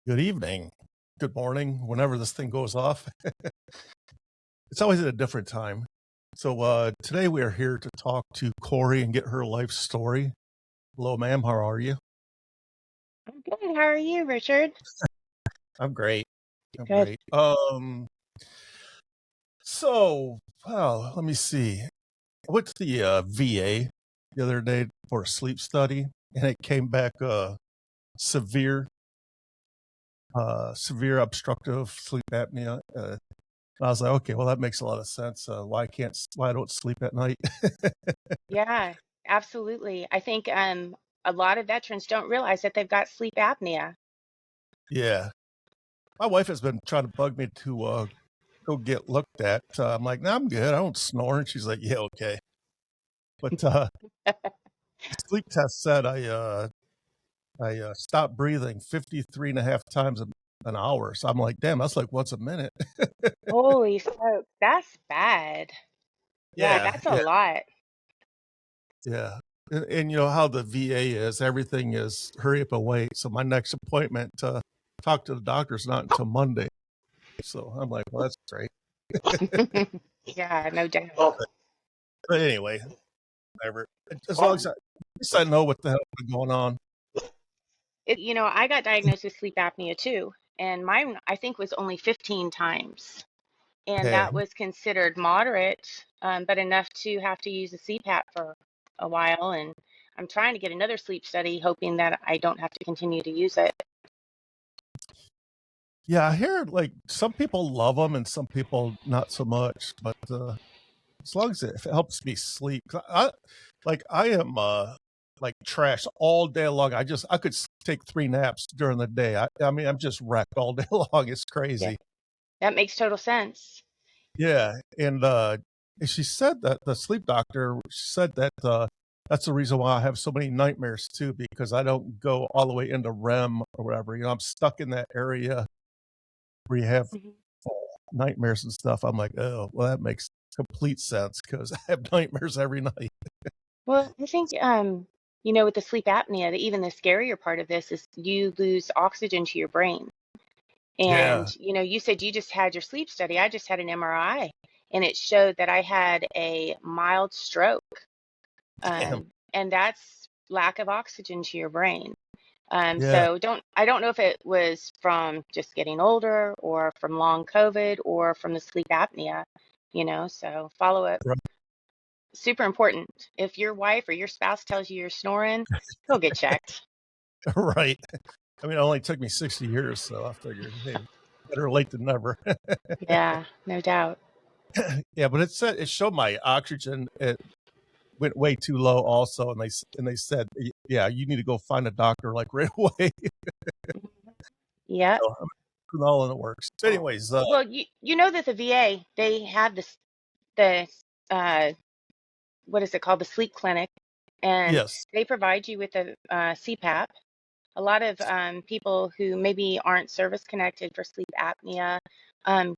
Good evening, good morning, whenever this thing goes off. It's always at a different time. So today we are here to talk to Corey and get her life story. Hello, ma'am. How are you? I'm good. How are you, Richard? I'm great. I'm Good. great. Well, let me see. I went to the VA the other day for a sleep study, and it came back severe, severe obstructive sleep apnea. I was like, okay, well, that makes a lot of sense. Why I don't sleep at night? Yeah, absolutely. I think a lot of veterans don't realize that they've got sleep apnea. Yeah, my wife has been trying to bug me to go get looked at. I'm like, no, I'm good. I don't snore. And she's like, yeah, okay. But the sleep test said I stopped breathing 53 and a half times an hour. So I'm like, damn, that's like once a minute. Holy smokes, that's bad. Yeah, Yeah, that's a yeah, lot. yeah. And you know how the VA is, everything is hurry up and wait. So my next appointment to talk to the doctor is not until Monday. So I'm like, well, that's great. Yeah, no doubt. But anyway, whatever. As long as at least I know what the hell is going on. I got diagnosed with sleep apnea too, and mine I think was only 15 times, and Okay. that was considered moderate, but enough to have to use a CPAP for a while. And I'm trying to get another sleep study, hoping that I don't have to continue to use it. Yeah, I hear like some people love them and some people not so much, but as long as it helps me sleep, 'cause I am like trash all day long. I could take 3 naps during the day. I mean I'm just wrecked all day long. It's Yeah, crazy. that makes total sense. Yeah, and she said that the sleep doctor said that that's the reason why I have so many nightmares too, because I don't go all the way into REM or whatever. You know, I'm stuck in that area where you have Mhm. nightmares and stuff. I'm like, oh, well, that makes complete sense because I have nightmares every night. Well, I think, with the sleep apnea, even the scarier part of this is you lose oxygen to your brain. And, Yeah, you said you just had your sleep study. I just had an MRI, and it showed that I had a mild stroke. damn. And that's lack of oxygen to your brain. Yeah, So I don't know if it was from just getting older or from long COVID or from the sleep apnea, so follow up. right. Super important. If your wife or your spouse tells you you're snoring, go get checked. Right. I mean, it only took me 60 years, so I figured, hey, better late than never. Yeah, no doubt. Yeah, but it showed my oxygen. It went way too low, also, and they said, yeah, you need to go find a doctor like right away. Yeah. So I'm doing all in the works. Anyways, Well, you know that the VA, they have the what is it called? The sleep clinic, and yes, they provide you with a CPAP. A lot of people who maybe aren't service connected for sleep apnea, um,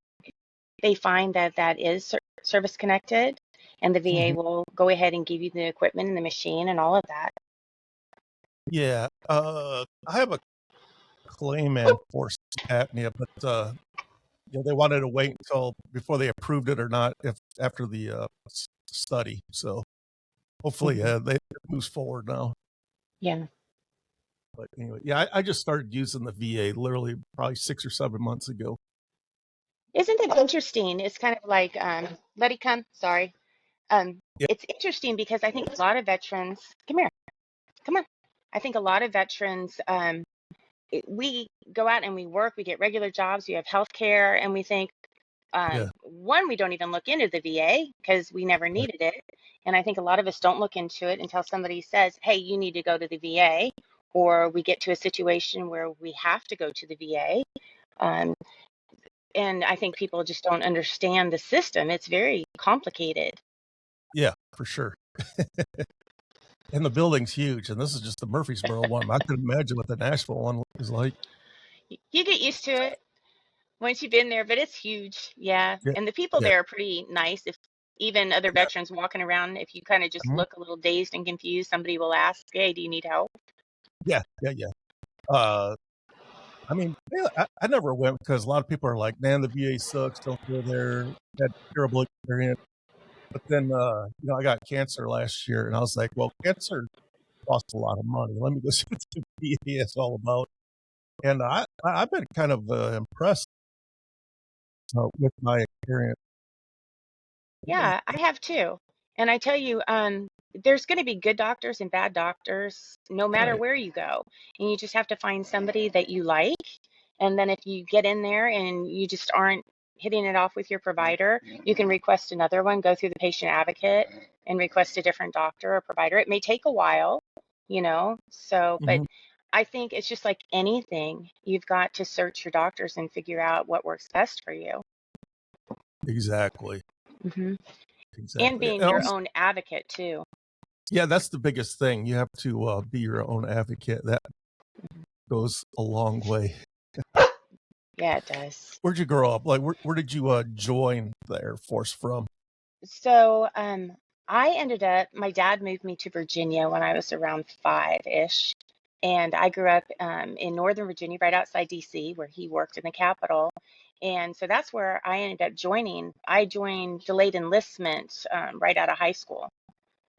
they find that that is service connected, and the VA mhm, will go ahead and give you the equipment and the machine and all of that. yeah. I have a claim in for sleep apnea, but you know, they wanted to wait until before they approved it or not if after the study. So hopefully, Mhm. they it moves forward now. Yeah. But anyway, yeah, I just started using the VA literally probably 6 or 7 months ago. Isn't it interesting? It's kind of like, let it come, sorry. Yeah, It's interesting because I think a lot of veterans, come here, come on. I think a lot of veterans, we go out and we work, we get regular jobs, we have health care, and we think, yeah, one, we don't even look into the VA because we never right. needed it. And I think a lot of us don't look into it until somebody says, hey, you need to go to the VA, or we get to a situation where we have to go to the VA. Um, and I think people just don't understand the system. It's very complicated. Yeah, for sure. And the building's huge, and this is just the Murfreesboro one. I could imagine what the Nashville one is like. You get used to it once you've been there, but it's huge. Yeah. Yeah, And the people yeah, there are pretty nice. If even other yeah, veterans walking around, if you kind of just mhm, look a little dazed and confused, somebody will ask, hey, do you need help? yeah, yeah, yeah. Uh, I mean, yeah, I never went because a lot of people are like, man, the VA sucks. Don't go there. Had a terrible experience. But then, I got cancer last year, and I was like, well, cancer costs a lot of money. Let me go see what the VA is all about. And I've been kind of impressed with my experience. Yeah, I have too. And I tell you, there's going to be good doctors and bad doctors no matter Right. where you go. And you just have to find somebody that you like. And then if you get in there and you just aren't hitting it off with your provider, you can request another one, go through the patient advocate and request a different doctor or provider. It may take a while, but Hmm. I think it's just like anything. You've got to search your doctors and figure out what works best for you. Exactly. Hmm. And Exactly. being And your also, own advocate too. yeah, that's the biggest thing. You have to be your own advocate. That goes a long way. Yeah, it does. Where'd you grow up? Like, where did you join the Air Force from? So, I ended up, my dad moved me to Virginia when I was around five-ish. And I grew up in Northern Virginia, right outside DC, where he worked in the Capitol. And so that's where I ended up joining. I joined delayed enlistment right out of high school.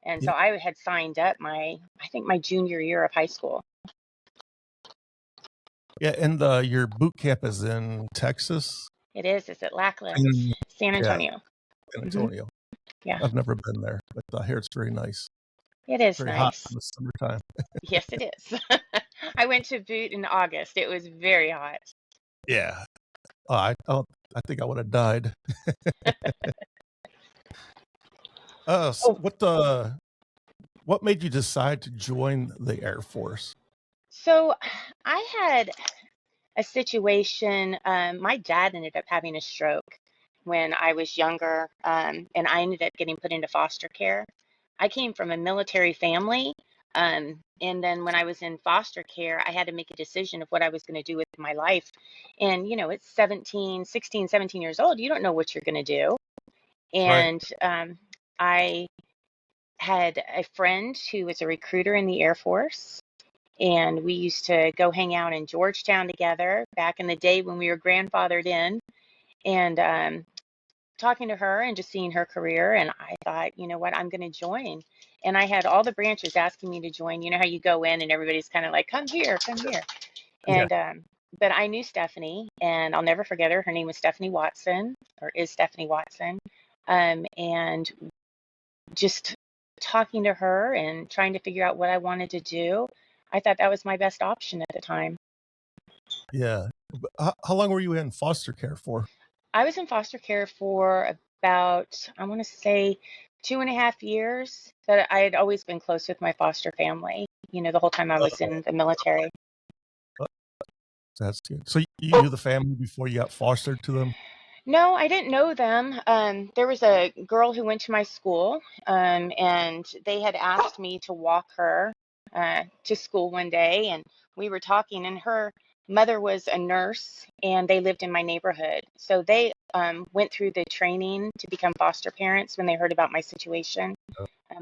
And Yeah, so I had signed up I think my junior year of high school. yeah. And your boot camp is in Texas. It's at Lackland, And, San yeah, Antonio. San Hmm. Antonio. Yeah, I've never been there, but I hear it's very nice. it is Very hot nice. in the summertime. Yes, it is. I went to boot in August. It was very hot. Yeah. I think I would have died. Oh, What made you decide to join the Air Force? so I had a situation. My dad ended up having a stroke when I was younger, and I ended up getting put into foster care. I came from a military family, and then when I was in foster care, I had to make a decision of what I was going to do with my life. And, it's 17, 16, 17 years old. You don't know what you're going to do. Right. And I had a friend who was a recruiter in the Air Force, and we used to go hang out in Georgetown together back in the day when we were grandfathered in. And talking to her and just seeing her career, and I thought, you know what, I'm going to join. And I had all the branches asking me to join. You know how you go in and everybody's kind of like, come here, come here. Yeah. And but I knew Stephanie, and I'll never forget her. Her name was Stephanie Watson, or is Stephanie Watson. And just talking to her and trying to figure out what I wanted to do, I thought that was my best option at the time. Yeah. But how long were you in foster care for? I was in foster care for about, I want to say, 2.5 years, but I had always been close with my foster family, the whole time I was Oh, in the military. that's good. So you knew the family before you got fostered to them? No, I didn't know them. There was a girl who went to my school, and they had asked me to walk her to school one day, and we were talking, and her mother was a nurse, and they lived in my neighborhood. So they went through the training to become foster parents when they heard about my situation.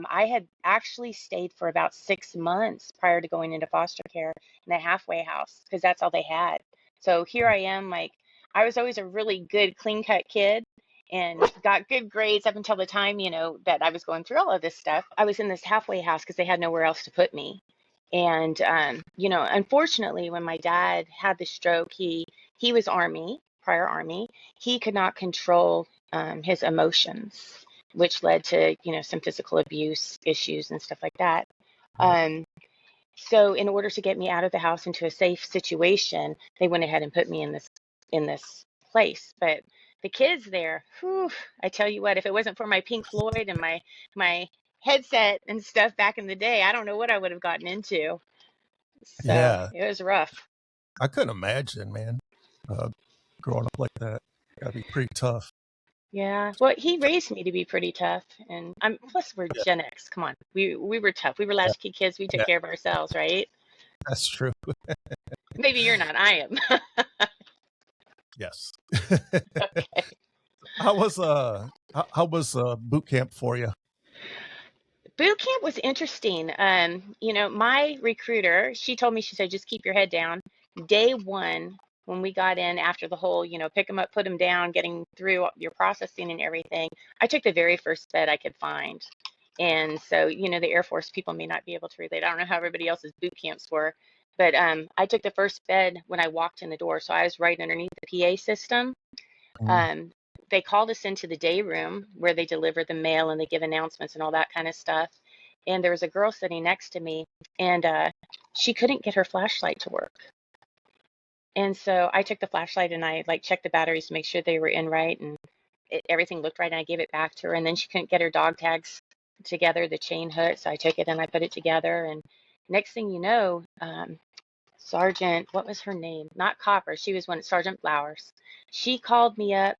I had actually stayed for about 6 months prior to going into foster care in a halfway house because that's all they had. So here I am, like, I was always a really good, clean cut kid and got good grades up until the time, that I was going through all of this stuff. I was in this halfway house because they had nowhere else to put me. And, unfortunately, when my dad had the stroke, he was Army, prior Army. He could not control his emotions, which led to, some physical abuse issues and stuff like that. Right. Um, so in order to get me out of the house into a safe situation, they went ahead and put me in this place. But the kids there, whew, I tell you what, if it wasn't for my Pink Floyd and my headset and stuff back in the day, I don't know what I would have gotten into. So Yeah. it was rough. I couldn't imagine, man, uh, growing up like that. Gotta be pretty tough. Yeah. Well, he raised me to be pretty tough, and I'm plus we're Yeah. Gen X. Come on, we were tough. We were Yeah. latchkey kids. We took Yeah. care of ourselves, right? That's true. Maybe you're not. I am. Yes. Okay. How was boot camp for you? Boot camp was interesting. My recruiter, she told me, she said, just keep your head down day one, when we got in after the whole, pick them up, put them down, getting through your processing and everything, I took the very first bed I could find. And so, the Air Force people may not be able to relate. I don't know how everybody else's boot camps were, but I took the first bed when I walked in the door. So I was right underneath the PA system. Mm. Um, they called us into the day room where they deliver the mail and they give announcements and all that kind of stuff. And there was a girl sitting next to me, and she couldn't get her flashlight to work. And so I took the flashlight and I checked the batteries to make sure they were in right, and everything looked right, and I gave it back to her. And then she couldn't get her dog tags together, the chain hook, so I took it and I put it together. And next thing you know, Sergeant, what was her name? Not Copper. She was Sergeant Flowers. She called me up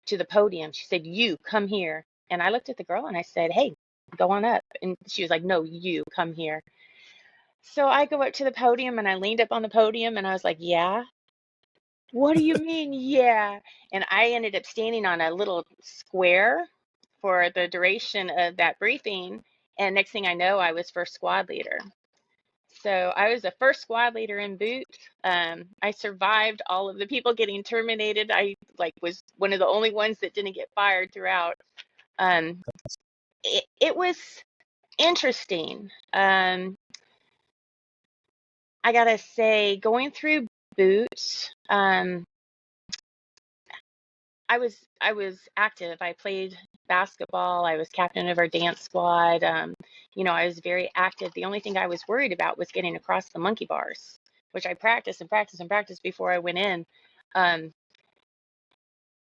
to the podium. She said, "You come here." And I looked at the girl and I said, "Hey, go on up." And she was like, "No, you come here." So I go up to the podium and I leaned up on the podium and I was like, "Yeah." "What do you mean, yeah?" And I ended up standing on a little square for the duration of that briefing. And next thing I know, I was first squad leader. So I was the first squad leader in boot. I survived all of the people getting terminated. I was one of the only ones that didn't get fired throughout. Um, it was interesting. I gotta say, going through boot, I was active. I played basketball. I was captain of our dance squad. I was very active. The only thing I was worried about was getting across the monkey bars, which I practiced and practiced and practiced before I went in. Um,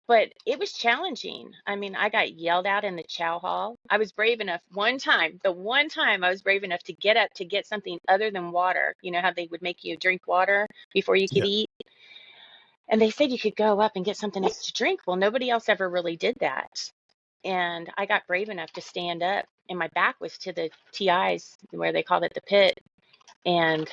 but it was challenging. I mean, I got yelled at in the chow hall. I was brave enough the one time I was brave enough to get up to get something other than water. You know how they would make you drink water before you could Yeah. eat? And they said you could go up and get something else to drink. Well, nobody else ever really did that. And I got brave enough to stand up, and my back was to the TIs where they called it the pit. And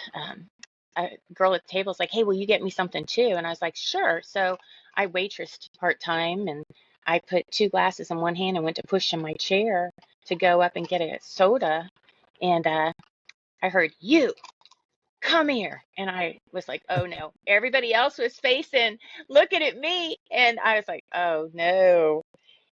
a girl at the table was like, "Hey, will you get me something too?" And I was like, "Sure." So I waitressed part time, and I put two glasses in one hand and went to push in my chair to go up and get a soda. And I heard, "You come here." And I was like, "Oh no." Everybody else was facing, looking at me. And I was like, "Oh no."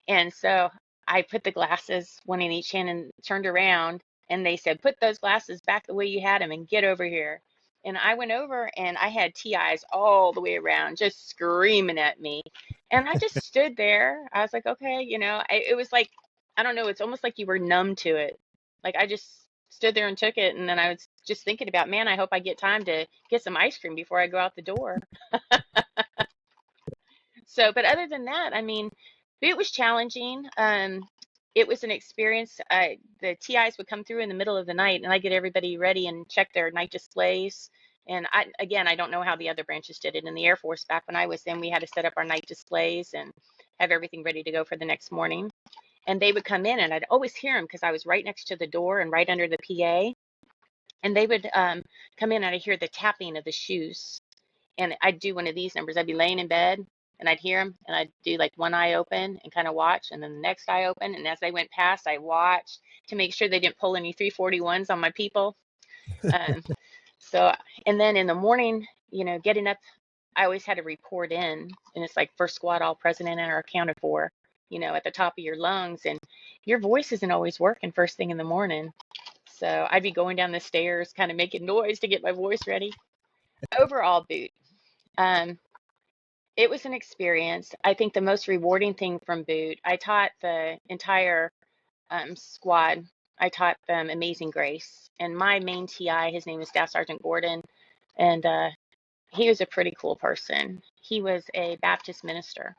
And so I put the glasses, one in each hand, and turned around. And they said, "Put those glasses back the way you had them and get over here." And I went over and I had TIs all the way around, just screaming at me. And I just stood there. I was like, okay, it was like, I don't know, it's almost like you were numb to it. Like I just stood there and took it. And then I was just thinking about, man, I hope I get time to get some ice cream before I go out the door. So, but other than that, I mean, it was challenging. It was an experience. The TIs would come through in the middle of the night, and I get everybody ready and check their night displays. And I don't know how the other branches did it. In the Air Force, back when I was in, we had to set up our night displays and have everything ready to go for the next morning. And they would come in, and I'd always hear them because I was right next to the door and right under the PA. And they would come in, and I'd hear the tapping of the shoes, and I'd do one of these numbers. I'd be laying in bed and I'd hear them, and I'd do like one eye open and kind of watch, and then the next eye open. And as they went past, I watched to make sure they didn't pull any 341s on my people. Um, so, and then in the morning, getting up, I always had to report in, and it's like first squad, all present and are accounted for, at the top of your lungs, and your voice isn't always working first thing in the morning. So I'd be going down the stairs, kind of making noise to get my voice ready. Overall, boot. Um, It was an experience. I think the most rewarding thing from boot, I taught the entire squad, I taught them Amazing Grace. And my main TI, his name is Staff Sergeant Gordon, and he was a pretty cool person. He was a Baptist minister.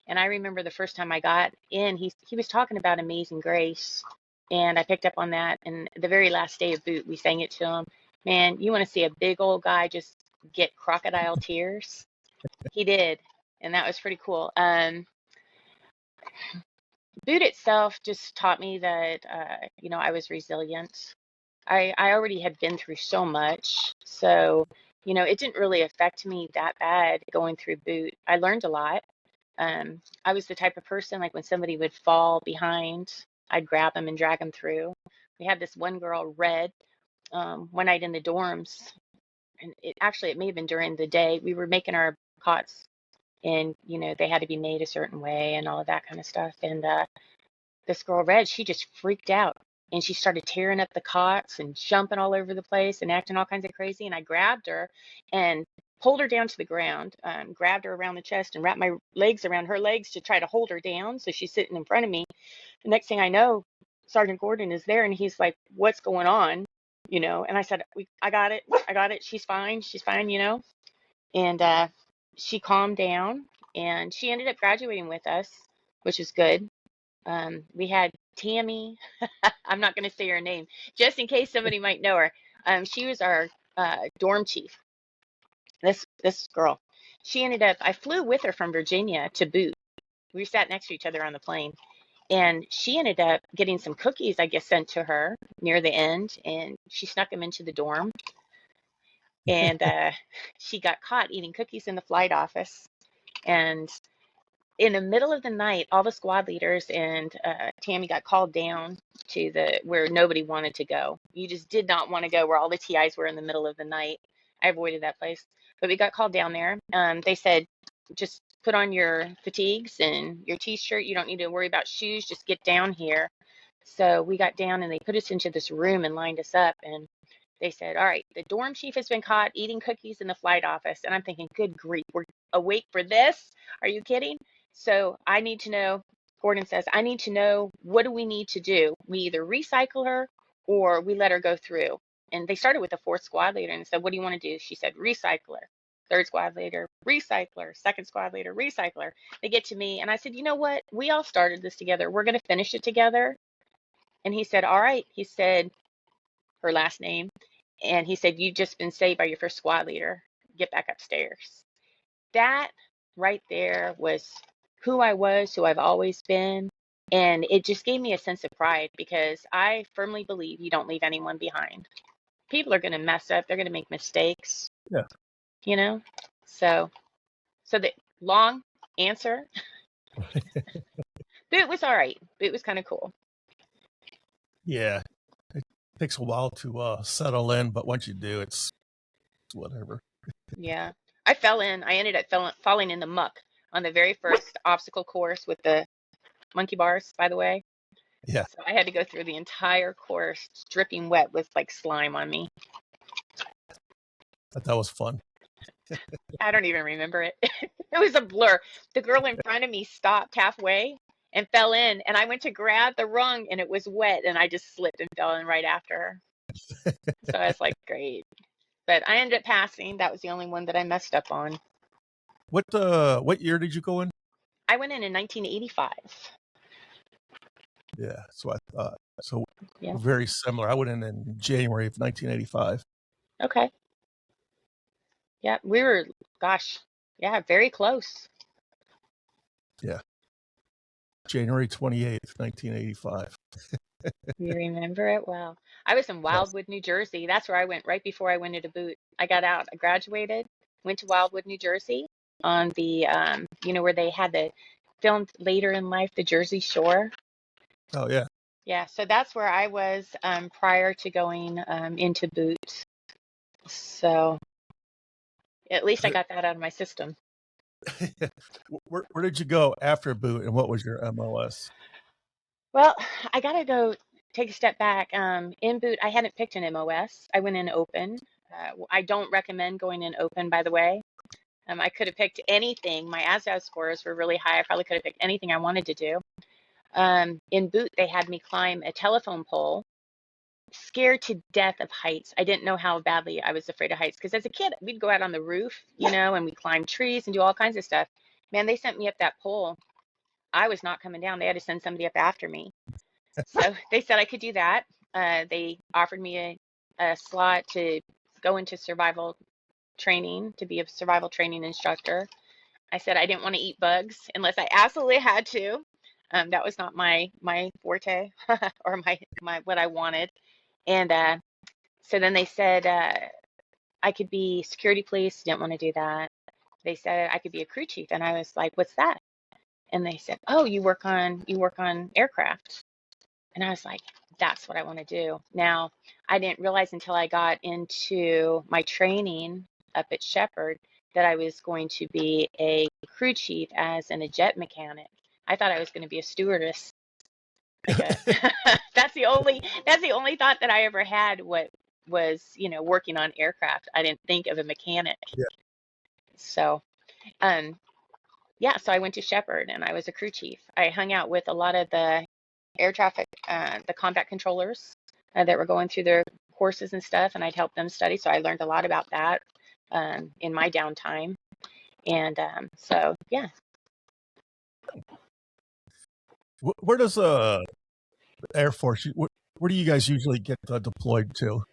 And I remember the first time I got in, he was talking about Amazing Grace. And I picked up on that. And the very last day of boot, we sang it to him. Man, you want to see a big old guy just get crocodile tears? He did, and that was pretty cool. Boot itself just taught me that, I was resilient. I already had been through so much, so it didn't really affect me that bad going through boot. I learned a lot. I was the type of person, like when somebody would fall behind, I'd grab them and drag them through. We had this one girl, Red, one night in the dorms. and it may have been during the day, we were making our cots, and they had to be made a certain way and all of that kind of stuff. And this girl Red, she just freaked out, and she started tearing up the cots and jumping all over the place and acting all kinds of crazy. And I grabbed her and pulled her down to the ground, grabbed her around the chest and wrapped my legs around her legs to try to hold her down so she's sitting in front of me. The next thing I know, Sergeant Gordon is there, and he's like, "What's going on?" And I said, I got it. She's fine. And she calmed down, and she ended up graduating with us, which is good. We had Tammy. I'm not going to say her name, just in case somebody might know her. She was our dorm chief. This girl. She ended up. I flew with her from Virginia to Boot. We sat next to each other on the plane, and she ended up getting some cookies, I guess, sent to her near the end, and she snuck them into the dorm. And she got caught eating cookies in the flight office. And in the middle of the night, all the squad leaders and Tammy got called down to where nobody wanted to go. You just did not want to go where all the TIs were in the middle of the night. I avoided that place, but we got called down there. They said, just put on your fatigues and your t-shirt. You don't need to worry about shoes. Just get down here. So we got down, and they put us into this room and lined us up. And they said, all right, the dorm chief has been caught eating cookies in the flight office. And I'm thinking, good grief, we're awake for this? Are you kidding? So I need to know, Gordon says, I need to know, what do we need to do? We either recycle her or we let her go through. And they started with the fourth squad leader and said, what do you want to do? She said, recycle her. Third squad leader, recycler. Second squad leader, recycler. They get to me, and I said, you know what? We all started this together. We're going to finish it together. And he said, all right. He said her last name. And he said, you've just been saved by your first squad leader. Get back upstairs. That right there was who I was, who I've always been. And it just gave me a sense of pride, because I firmly believe you don't leave anyone behind. People are going to mess up. They're going to make mistakes, Yeah. you know? So the long answer, Boot was all right. Boot was kind of cool. Yeah. It takes a while to settle in, but once you do, it's whatever. Yeah. I fell in. I ended up falling in the muck on the very first obstacle course with the monkey bars, by the way. Yeah. So I had to go through the entire course dripping wet with like slime on me. But that was fun. I don't even remember it. It was a blur. The girl in front of me stopped halfway and fell in, and I went to grab the rung, and it was wet, and I just slipped and fell in right after her. So I was like, great. But I ended up passing. That was the only one that I messed up on. What year did you go in? I went in 1985. Yeah, so I thought so. Yeah. Very similar. I went in January of 1985. Okay. Yeah, we were, gosh, yeah, very close. Yeah, January 28th, 1985. You remember it well. I was in Yes. Wildwood, New Jersey. That's where I went right before I went into Boot. I got out, I graduated, went to Wildwood, New Jersey on the, where they had the filmed later in life, the Jersey Shore. Oh yeah. Yeah, so that's where I was prior to going into Boot. So at least I got that out of my system. Where did you go after boot, and what was your MOS? Well, I gotta go take a step back. In Boot, I hadn't picked an MOS. I went in open. I don't recommend going in open, by the way. I could have picked anything. My ASVAB scores were really high. I probably could have picked anything I wanted to do. In Boot, they had me climb a telephone pole, scared to death of heights. I didn't know how badly I was afraid of heights, because as a kid, we'd go out on the roof, and we climb trees and do all kinds of stuff. Man, they sent me up that pole. I was not coming down. They had to send somebody up after me. So they said I could do that. They offered me a slot to go into survival training, to be a survival training instructor. I said I didn't want to eat bugs unless I absolutely had to. That was not my forte or my what I wanted. And so then they said I could be security police. Didn't want to do that. They said I could be a crew chief, and I was like, "What's that?" And they said, "Oh, you work on aircraft." And I was like, that's what I want to do. Now, I didn't realize until I got into my training up at Shepherd that I was going to be a crew chief as in a jet mechanic. I thought I was going to be a stewardess. Like a that's the only thought that I ever had what was, working on aircraft. I didn't think of a mechanic. Yeah. So, um yeah, so I went to Shepherd and I was a crew chief. I hung out with a lot of the air traffic, the combat controllers that were going through their courses and stuff, and I'd help them study. So I learned a lot about that in my downtime. And so, yeah. Where does Air Force? Where do you guys usually get deployed to?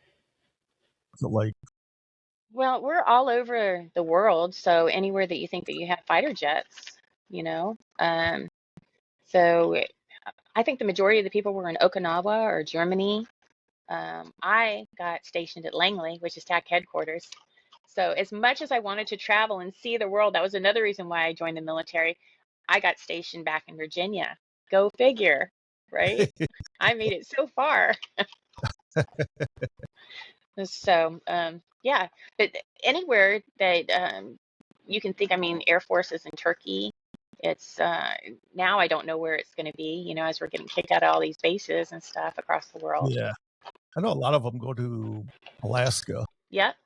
Is it like Well, we're all over the world, so anywhere that you think that you have fighter jets, you know. So I think the majority of the people were in Okinawa or Germany. I got stationed at Langley, which is TAC headquarters. So as much as I wanted to travel and see the world, that was another reason why I joined the military. I got stationed back in Virginia. Go figure, right? I made it so far. So, yeah, but anywhere that you can think, I mean, Air Force is in Turkey. It's now I don't know where it's going to be, as we're getting kicked out of all these bases and stuff across the world. yeah? I know a lot of them go to Alaska. Yep,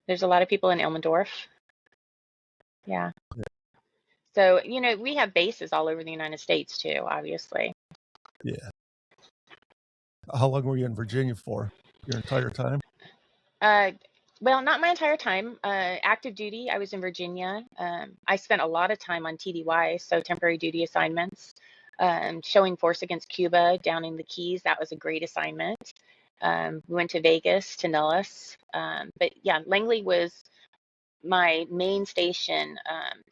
there's a lot of people in Elmendorf. Yeah. So, we have bases all over the United States too, obviously. Yeah. How long were you in Virginia for? Your entire time? Uh, well, not my entire time. Active duty, I was in Virginia. I spent a lot of time on TDY, so temporary duty assignments, showing force against Cuba down in the Keys. That was a great assignment. We went to Vegas, to Nellis. But yeah, Langley was my main station.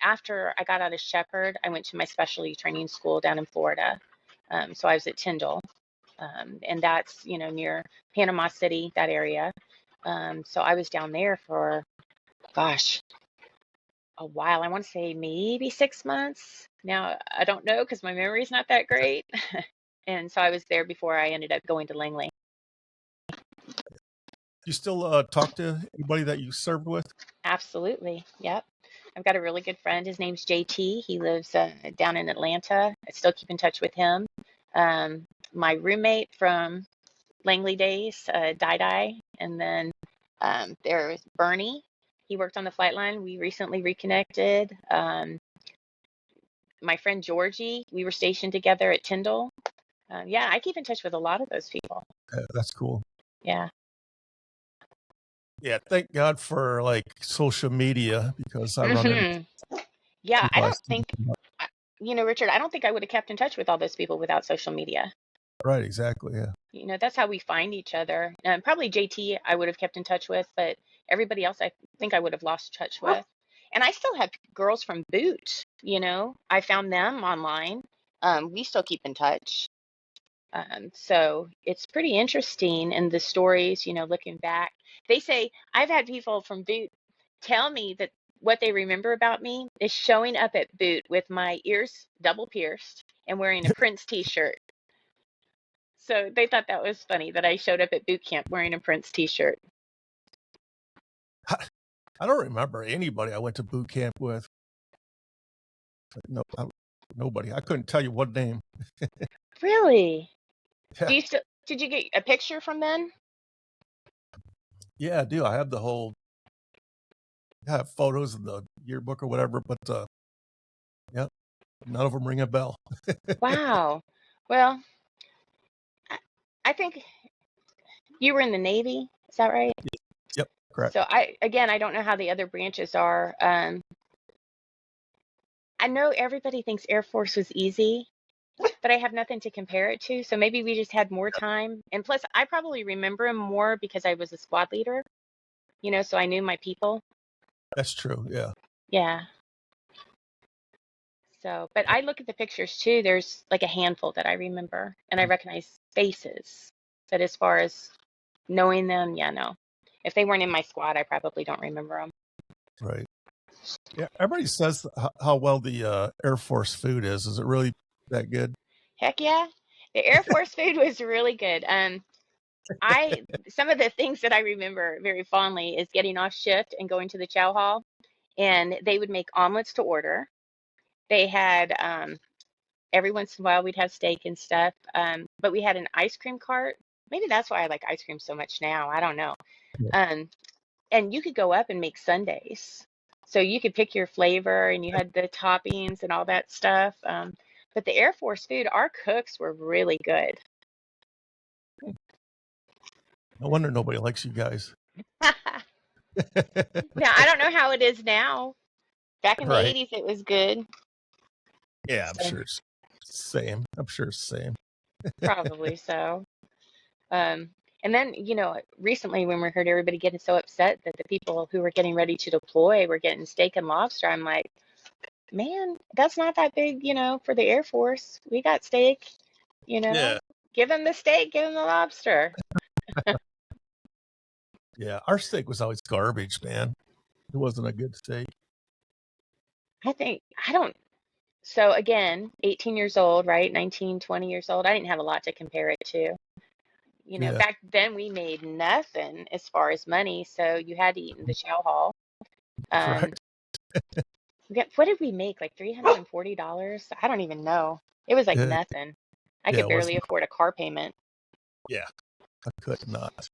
After I got out of Shepherd, I went to my specialty training school down in Florida. So I was at Tyndall, and that's, near Panama City, that area. So I was down there for, gosh, a while. I want to say maybe 6 months. Now, I don't know because my memory's not that great. And so I was there before I ended up going to Langley. You still talk to anybody that you served with? Absolutely. Yep. I've got a really good friend. His name's JT. He lives down in Atlanta. I still keep in touch with him. My roommate from Langley days, Di, and then there's Bernie. He worked on the flight line. We recently reconnected. My friend Georgie, we were stationed together at Tyndall. Yeah, I keep in touch with a lot of those people. That's cool. Yeah. Yeah, thank God for like social media because I run into Yeah, I people I don't see. think, Richard, I don't think I would have kept in touch with all those people without social media. Right, exactly. Yeah. That's how we find each other. Probably JT I would have kept in touch with, but everybody else I think I would have lost touch with. And I still have girls from Boot, I found them online. We still keep in touch. So it's pretty interesting in the stories, looking back. They say I've had people from Boot tell me that what they remember about me is showing up at Boot with my ears double pierced and wearing a Prince t-shirt. So they thought that was funny that I showed up at boot camp wearing a Prince t-shirt. I don't remember anybody I went to boot camp with. No, nobody. I couldn't tell you what name. Really? Yeah. Did you get a picture from then? Yeah, I do. I have the whole. I have photos of the yearbook or whatever, but yeah, none of them ring a bell. Wow. Well, I think you were in the Navy. Is that right? Yep, correct. So I don't know how the other branches are. I know everybody thinks Air Force was easy, but I have nothing to compare it to. So maybe we just had more time. And plus, I probably remember him more because I was a squad leader, so I knew my people. That's true. Yeah. Yeah. So, but I look at the pictures too. There's like a handful that I remember and I recognize faces. But as far as knowing them, yeah, no. If they weren't in my squad, I probably don't remember them. Right. Yeah. Everybody says how well the Air Force food is. Is it really that good? Heck yeah. The Air Force food was really good. I some of the things that I remember very fondly is getting off shift and going to the chow hall, and they would make omelets to order. They had every once in a while we'd have steak and stuff, but we had an ice cream cart. Maybe that's why I like ice cream so much now. I don't know. Um, and you could go up and make sundaes. So you could pick your flavor and you had the toppings and all that stuff. But the Air Force food, our cooks were really good. No wonder nobody likes you guys. Now, I don't know how it is now. Back in the Right. 80s, it was good. Yeah, I'm So sure it's same. I'm sure it's same. probably so. Um, and then, recently when we heard everybody getting so upset that the people who were getting ready to deploy were getting steak and lobster, I'm like, man, that's not that big, for the Air Force. We got steak, you know. Yeah. Give them the steak, give them the lobster. Yeah. Our steak was always garbage, man. It wasn't a good steak. I don't, so again, 18 years old, right? 19, 20 years old. I didn't have a lot to compare it to. Yeah. Back then we made nothing as far as money, so you had to eat in the chow hall. Um, Right. what did we make? Like $340? I don't even know. It was like Yeah. nothing. I Yeah. could It was barely not. afford a car payment. Yeah. I could not.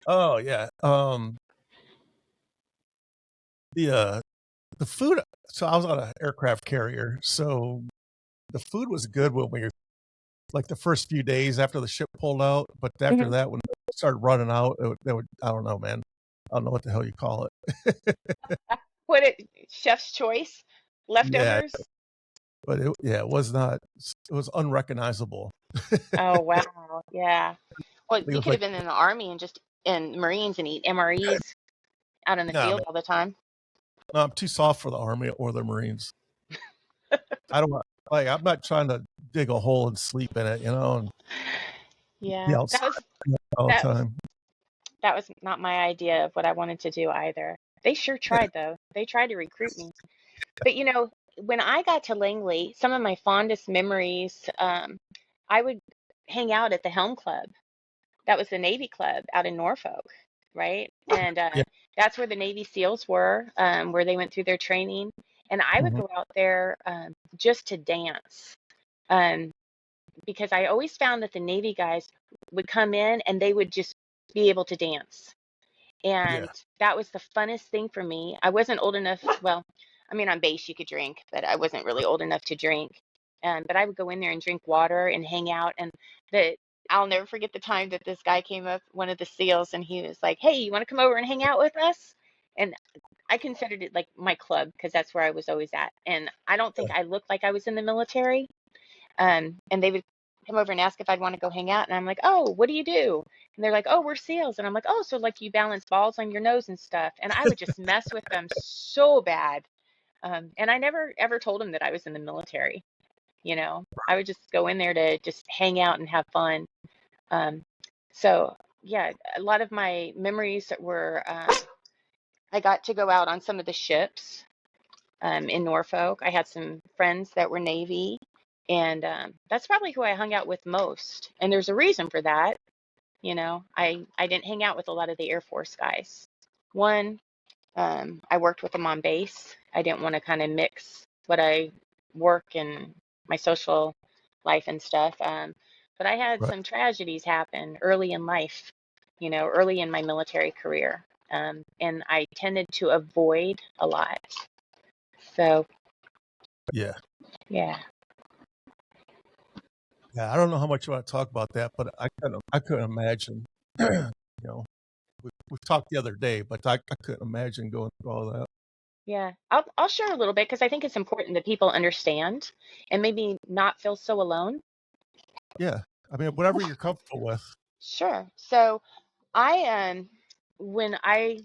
Oh yeah. The food. So I was on an aircraft carrier, so the food was good when we were like the first few days after the ship pulled out, but after Mhm. that, when it started running out, they would, I don't know, man. I don't know what the hell you call it. What it chef's choice? Yeah, Leftovers? but it was not. It was unrecognizable. Oh wow. Yeah. Well, It you was could have like, been in the Army and just in Marines and eat MREs out in the nah, field man, all the time. no, I'm too soft for the Army or the Marines. I don't want, like, I'm not trying to dig a hole and sleep in it, and be Yeah. That outside was all the that was time. that was not my idea of what I wanted to do either. They sure tried though. They tried to recruit me. But when I got to Langley, some of my fondest memories, I would hang out at the Helm Club. That was the Navy Club out in Norfolk, right? And Yeah. that's where the Navy SEALs were, where they went through their training. And I would Mhm. go out there just to dance, um, because I always found that the Navy guys would come in and they would just be able to dance. Yeah. And that was the funnest thing for me. I wasn't old enough. Well, I mean, on base you could drink, but I wasn't really old enough to drink. But I would go in there and drink water and hang out. And the I'll never forget the time that this guy came up, one of the SEALs, and he was like, "Hey, you want to come over and hang out with us?" And I considered it like my club because that's where I was always at. And I don't think I looked like I was in the military. And they would come over and ask if I'd want to go hang out. And I'm like, oh, what do you do? And they're like, oh, we're SEALs. And I'm like, oh, so like you balance balls on your nose and stuff. And I would just mess with them so bad. And I never ever told them that I was in the military. I would just go in there to just hang out and have fun. Um, so yeah, a lot of my memories were I got to go out on some of the ships in Norfolk. I had some friends that were Navy, and that's probably who I hung out with most. And there's a reason for that. I didn't hang out with a lot of the Air Force guys. One, I worked with them on base. I didn't want to kind of mix what I work and my social life and stuff. But I had Right. some tragedies happen early in life, early in my military career. And I tended to avoid a lot. So, Yeah. yeah. Yeah. I don't know how much you want to talk about that, but I couldn't imagine. We talked the other day, but I couldn't imagine going through all that. Yeah, I'll share a little bit because I think it's important that people understand and maybe not feel so alone. Yeah. I mean, whatever you're comfortable with. Sure. So I when I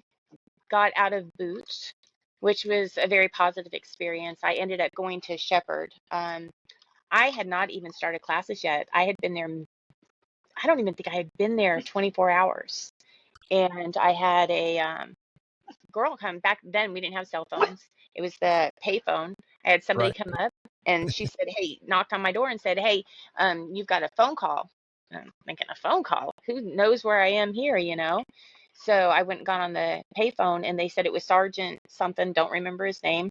got out of boot, which was a very positive experience, I ended up going to Shepherd. I had not even started classes yet. I had been there. I don't even think I had been there 24 hours, and I had a girl come back then. We didn't have cell phones. It was the payphone. I had somebody Right. come up. And she said, hey, knocked on my door and said, hey, you've got a phone call. And I'm thinking, a phone call? Who knows where I am here, you know? So I went and got on the payphone, and they said it was Sergeant something, don't remember his name.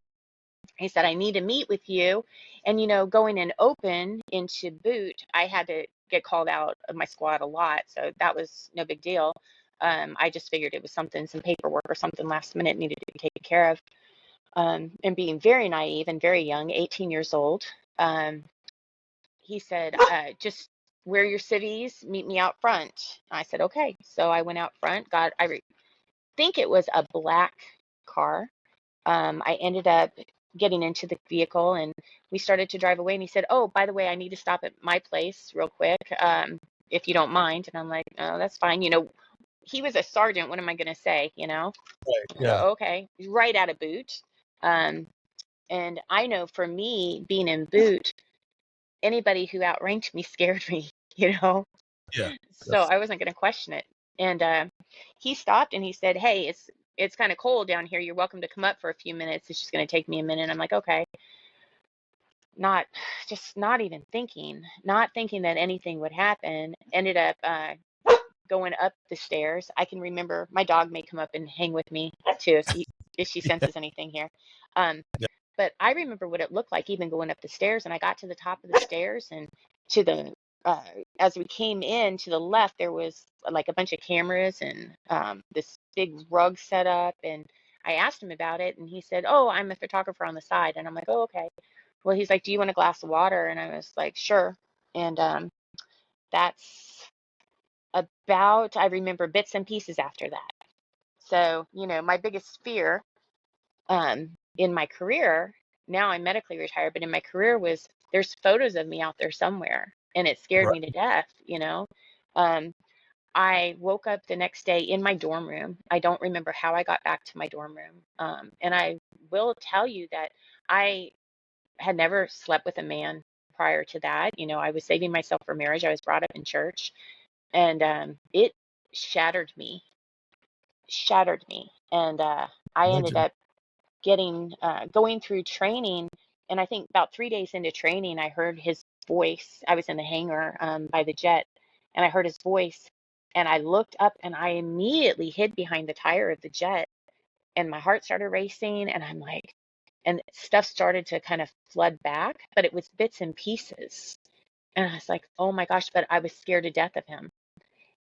He said, I need to meet with you. And, you know, going in open into boot, I had to get called out of my squad a lot. So that was no big deal. I just figured it was something, some paperwork or something last minute needed to be taken care of. And being very naive and very young, 18 years old, um, he said, just wear your civvies, meet me out front. I said, okay. So I went out front, think it was a black car. I ended up getting into the vehicle, and we started to drive away. And he said, oh, by the way, I need to stop at my place real quick, if you don't mind. And I'm like, oh, that's fine. You know, he was a sergeant. What am I going to say? You know, Right. so, Yeah. okay, right out of boot. Um, and I know for me, being in boot, anybody who outranked me scared me, you know, Yeah. so That's I wasn't going to question it. And he stopped and he said, hey, it's kind of cold down here. You're welcome to come up for a few minutes. It's just going to take me a minute. I'm like, okay. Not just not even thinking, not thinking that anything would happen. Ended up going up the stairs. I can remember my dog may come up and hang with me too if she yeah. senses anything here. Um, Yeah. but I remember what it looked like even going up the stairs. And I got to the top of the stairs, and to the uh, as we came in to the left, there was like a bunch of cameras and this big rug set up. And I asked him about it, and he said, "Oh, I'm a photographer on the side." And I'm like, "Oh, okay." Well, he's like, "Do you want a glass of water?" And I was like, "Sure." And that's about, I remember bits and pieces after that. So, you know, my biggest fear in my career, now I'm medically retired, but in my career was there's photos of me out there somewhere, and it scared Right. me to death, you know. Um, I woke up the next day in my dorm room. I don't remember how I got back to my dorm room. And I will tell you that I had never slept with a man prior to that. You know, I was saving myself for marriage. I was brought up in church, and it shattered me, shattered me. And I ended Imagine. up getting going through training, and I think about 3 days into training, I heard his voice. I was in the hangar by the jet, and I heard his voice, and I looked up, and I immediately hid behind the tire of the jet, and my heart started racing, and I'm like, and stuff started to kind of flood back, but it was bits and pieces, and I was like, oh my gosh, but I was scared to death of him.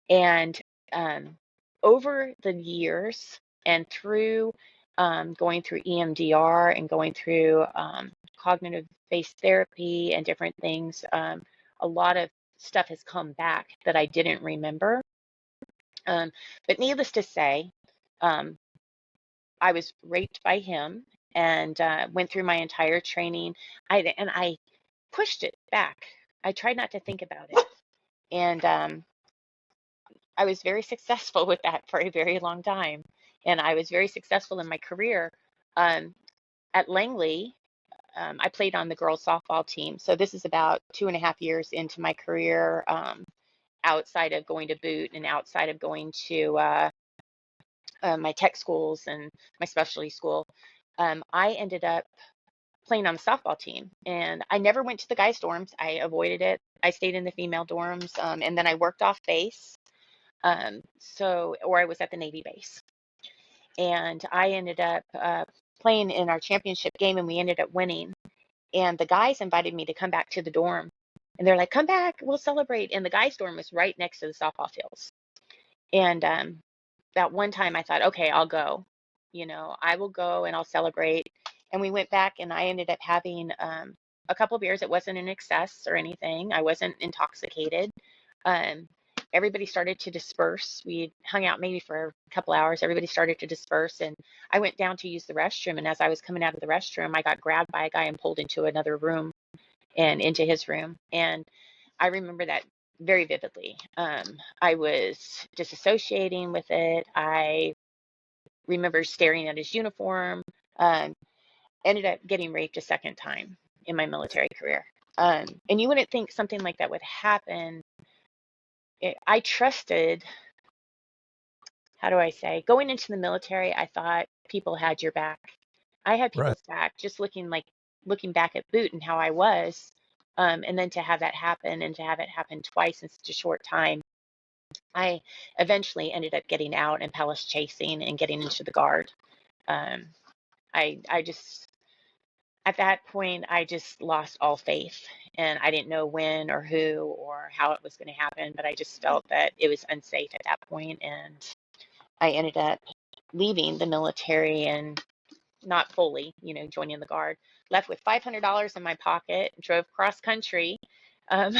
And um, over the years and through going through EMDR and going through cognitive based therapy and different things, a lot of stuff has come back that I didn't remember. Um, but needless to say, um, I was raped by him, and went through my entire training. I pushed it back. I tried not to think about it. And I was very successful with that for a very long time. And I was very successful in my career. Um, at Langley, I played on the girls softball team. So this is about 2.5 years into my career, outside of going to boot and outside of going to my tech schools and my specialty school. I ended up playing on the softball team, and I never went to the guys' dorms. I avoided it. I stayed in the female dorms, and then I worked off base. Or I was at the Navy base, and I ended up playing in our championship game, and we ended up winning. And the guys invited me to come back to the dorm, and they're like, "Come back, we'll celebrate." And the guys' dorm was right next to the softball fields. And that one time, I thought, "Okay, I'll go. You know, I will go and I'll celebrate." And we went back, and I ended up having a couple beers. It wasn't in excess or anything. I wasn't intoxicated. Um, Everybody started to disperse. We hung out maybe for a couple hours. Everybody started to disperse, and I went down to use the restroom. And as I was coming out of the restroom, I got grabbed by a guy and pulled into another room and into his room. And I remember that very vividly. I was disassociating with it. I remember staring at his uniform. Um, Ended up getting raped a second time in my military career. And you wouldn't think something like that would happen. I trusted, how do I say, going into the military, I thought people had your back. I had Right. people's back, just looking like looking back at Boot and how I was, and then to have that happen and to have it happen twice in such a short time, I eventually ended up getting out and palace chasing and getting into the Guard. Um, I just, at that point, I just lost all faith, and I didn't know when or who or how it was going to happen, but I just felt that it was unsafe at that point, and I ended up leaving the military and not fully, joining the Guard. Left with $500 in my pocket, drove cross country. Um,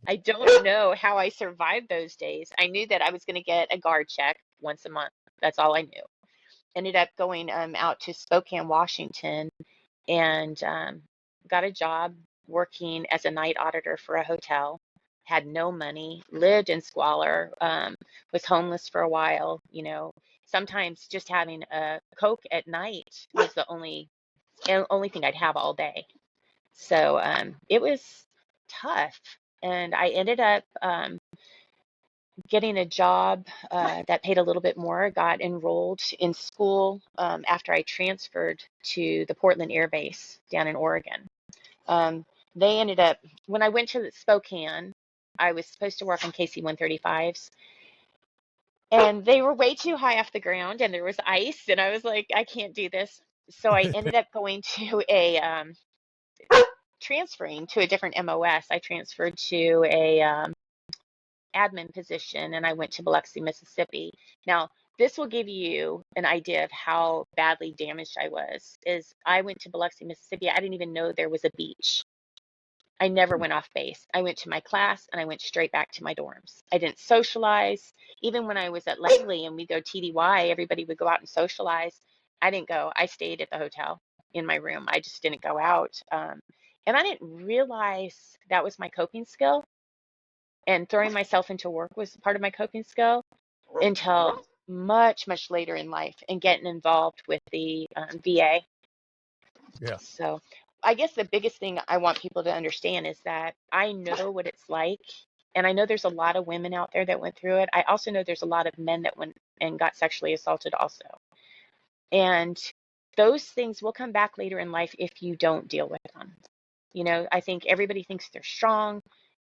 I don't know how I survived those days. I knew that I was going to get a Guard check once a month. That's all I knew. Ended up going out to Spokane, Washington, and got a job working as a night auditor for a hotel. Had no money, lived in squalor, was homeless for a while. Sometimes just having a Coke at night was the only thing I'd have all day. So it was tough. And I ended up getting a job that paid a little bit more. Got enrolled in school after I transferred to the Portland Air Base down in Oregon. They ended up, when I went to Spokane, I was supposed to work on KC-135s, and they were way too high off the ground, and there was ice, and I was like, I can't do this. So I ended up going to transferring to a different MOS. I transferred to a admin position, and I went to Biloxi, Mississippi. Now, this will give you an idea of how badly damaged I was. Is I went to Biloxi, Mississippi. I didn't even know there was a beach. I never went off base. I went to my class and I went straight back to my dorms. I didn't socialize. Even when I was at Langley and we go TDY, everybody would go out and socialize. I didn't go. I stayed at the hotel in my room. I just didn't go out. And I didn't realize that was my coping skill. And throwing myself into work was part of my coping skill until much, much later in life and getting involved with the VA. Yeah. So I guess the biggest thing I want people to understand is that I know what it's like. And I know there's a lot of women out there that went through it. I also know there's a lot of men that went and got sexually assaulted also. And those things will come back later in life if you don't deal with them. I think everybody thinks they're strong.